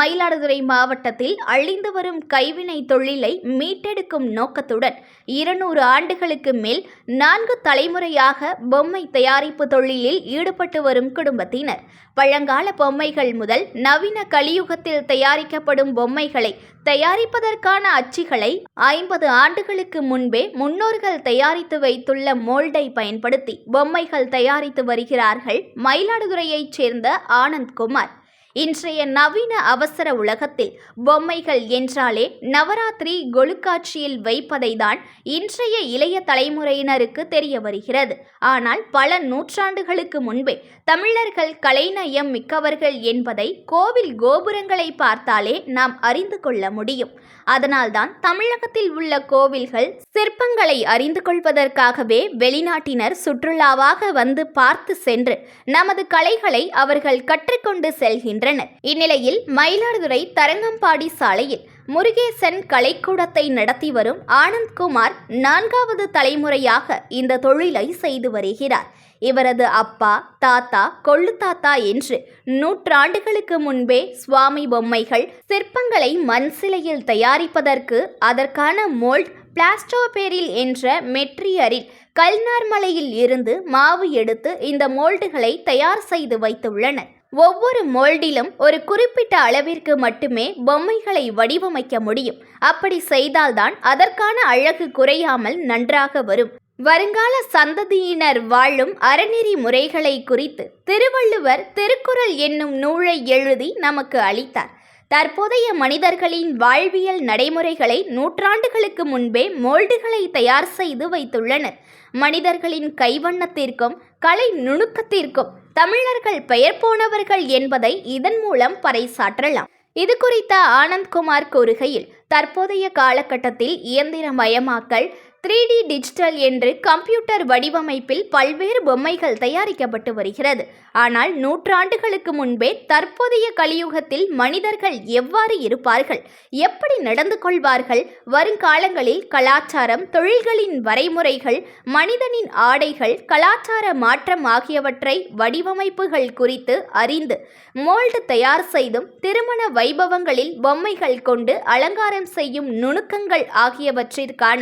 மயிலாடுதுறை மாவட்டத்தில் அழிந்து வரும் கைவினை தொழிலை மீட்டெடுக்கும் நோக்கத்துடன் 200 ஆண்டுகளுக்கு மேல் 4 தலைமுறையாக பொம்மை தயாரிப்பு தொழிலில் ஈடுபட்டு வரும் குடும்பத்தினர் பழங்கால பொம்மைகள் முதல் நவீன கலியுகத்தில் தயாரிக்கப்படும் பொம்மைகளை தயாரிப்பதற்கான அச்சுகளை 50 ஆண்டுகளுக்கு முன்பே முன்னோர்கள் தயாரித்து வைத்துள்ள மோல்டை பயன்படுத்தி பொம்மைகள் தயாரித்து வருகிறார்கள் மயிலாடுதுறையைச் சேர்ந்த ஆனந்த்குமார். இன்றைய நவீன அவசர உலகத்தில் பொம்மைகள் என்றாலே நவராத்திரி கொலுக்காட்சியில் வைப்பதை தான் இன்றைய இளைய தலைமுறையினருக்கு தெரிய வருகிறது. ஆனால் பல நூற்றாண்டுகளுக்கு முன்பே தமிழர்கள் கலைநயம் மிக்கவர்கள் என்பதை கோவில் கோபுரங்களை பார்த்தாலே நாம் அறிந்து கொள்ள முடியும். அதனால்தான் தமிழகத்தில் உள்ள கோவில்கள் சிற்பங்களை அறிந்து கொள்வதற்காகவே வெளிநாட்டினர் சுற்றுலாவாக வந்து பார்த்து சென்று நமது கலைகளை அவர்கள் கற்றுக்கொண்டு செல்கின்றனர். இந்நிலையில் மயிலாடுதுறை தரங்கம்பாடி சாலையில் முருகேசன் கலைக்கூடத்தை நடத்தி வரும் ஆனந்த்குமார் 4வது தலைமுறையாக இந்த தொழிலை செய்து வருகிறார். இவரது அப்பா, தாத்தா, கொள்ளு தாத்தா என்று நூற்றாண்டுகளுக்கு முன்பே சுவாமி பொம்மைகள், சிற்பங்களை மண் சிலையில் தயாரிப்பதற்கு அதற்கான மோல்ட் பிளாஸ்டோபேரில் என்ற மெட்ரியரில் கல்நார்மலையில் இருந்து மாவு எடுத்து இந்த மோல்டுகளை தயார் செய்து வைத்துள்ளனர். ஒவ்வொரு மோல்டிலும் ஒரு குறிப்பிட்ட அளவிற்கு மட்டுமே பொம்மைகளை வடிவமைக்க முடியும். அப்படி செய்தால்தான் அதற்கான அழகு குறையாமல் நன்றாக வரும். வருங்கால சந்ததியினர் வாழும் அறநெறி முறைகளை குறித்து திருவள்ளுவர் திருக்குறள் என்னும் நூலை எழுதி நமக்கு அளித்தார். தற்போதைய மனிதர்களின் வாழ்வியல் நடைமுறைகளை நூற்றாண்டுகளுக்கு முன்பே மோல்டுகளை தயார் செய்து வைத்துள்ளனர். மனிதர்களின் கைவண்ணத்திற்கும் கலை நுணுக்கத்திற்கும் தமிழர்கள் பெயர் போனவர்கள் என்பதை இதன் மூலம் பறைசாற்றலாம். இது குறித்த ஆனந்த்குமார் கூறுகையில், தற்போதைய காலகட்டத்தில் இயந்திரமயமாக்கல், 3D டிஜிட்டல் என்று கம்ப்யூட்டர் வடிவமைப்பில் பல்வேறு பொம்மைகள் தயாரிக்கப்பட்டு வருகிறது. ஆனால் நூற்றாண்டுகளுக்கு முன்பே தற்போதைய கலியுகத்தில் மனிதர்கள் எவ்வாறு இருப்பார்கள், எப்படி நடந்து கொள்வார்கள், வருங்காலங்களில் கலாச்சாரம், தொழில்களின் வரைமுறைகள், மனிதனின் ஆடைகள், கலாச்சார மாற்றம் ஆகியவற்றை வடிவமைப்புகள் குறித்து அறிந்து மோல்டு தயார் செய்தும் திருமண வைபவங்களில் பொம்மைகள் கொண்டு அலங்காரம் செய்யும் நுணுக்கங்கள் ஆகியவற்றிற்கான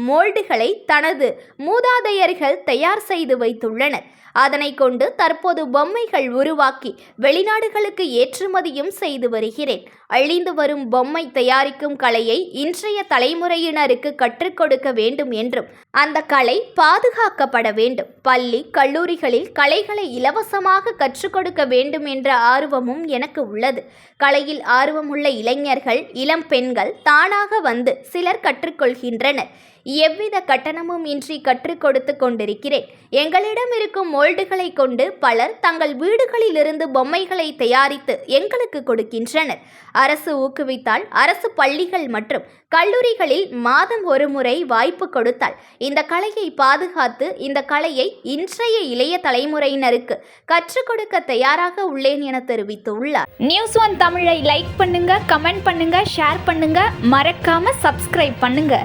மோல்டுகளை தனது மூதாதையர்கள் தயார் செய்து வைத்துள்ளனர். அதனை கொண்டு தற்போது பொம்மைகள் உருவாக்கி வெளிநாடுகளுக்கு ஏற்றுமதியும் செய்து வருகிறேன். அழிந்து வரும் பொம்மை தயாரிக்கும் கலையை இன்றைய தலைமுறையினருக்கு கற்றுக் கொடுக்க வேண்டும் என்றும் அந்த கலை பாதுகாக்கப்பட வேண்டும். பள்ளி, கல்லூரிகளில் கலைகளை இலவசமாக கற்றுக் கொடுக்க வேண்டும் என்ற ஆர்வமும் எனக்கு உள்ளது. கலையில் ஆர்வமுள்ள இளைஞர்கள், இளம் பெண்கள் தானாக வந்து சிலர் கற்றுக்கொள்கின்றனர். எவ்வித கட்டணமும் இன்றி கற்றுக் கொடுத்து கொண்டிருக்கிறேன். எங்களிடம் இருக்கும் மோல்டுகளை கொண்டு பலர் தங்கள் வீடுகளிலிருந்து பொம்மைகளை தயாரித்து எங்களுக்கு கொடுக்கின்றனர். அரசு ஊக்குவித்தால் அரசு பள்ளிகள் மற்றும் கல்லூரிகளில் மாதம் ஒரு முறை வாய்ப்பு கொடுத்தால் இந்த கலையை பாதுகாத்து இந்த கலையை இன்றைய இளைய தலைமுறையினருக்கு கற்றுக் கொடுக்க தயாராக உள்ளேன் என தெரிவித்துள்ளார். News1 தமிழை லைக் பண்ணுங்க, கமெண்ட் பண்ணுங்க, ஷேர் பண்ணுங்க, மறக்காம சப்ஸ்கிரைப் பண்ணுங்க.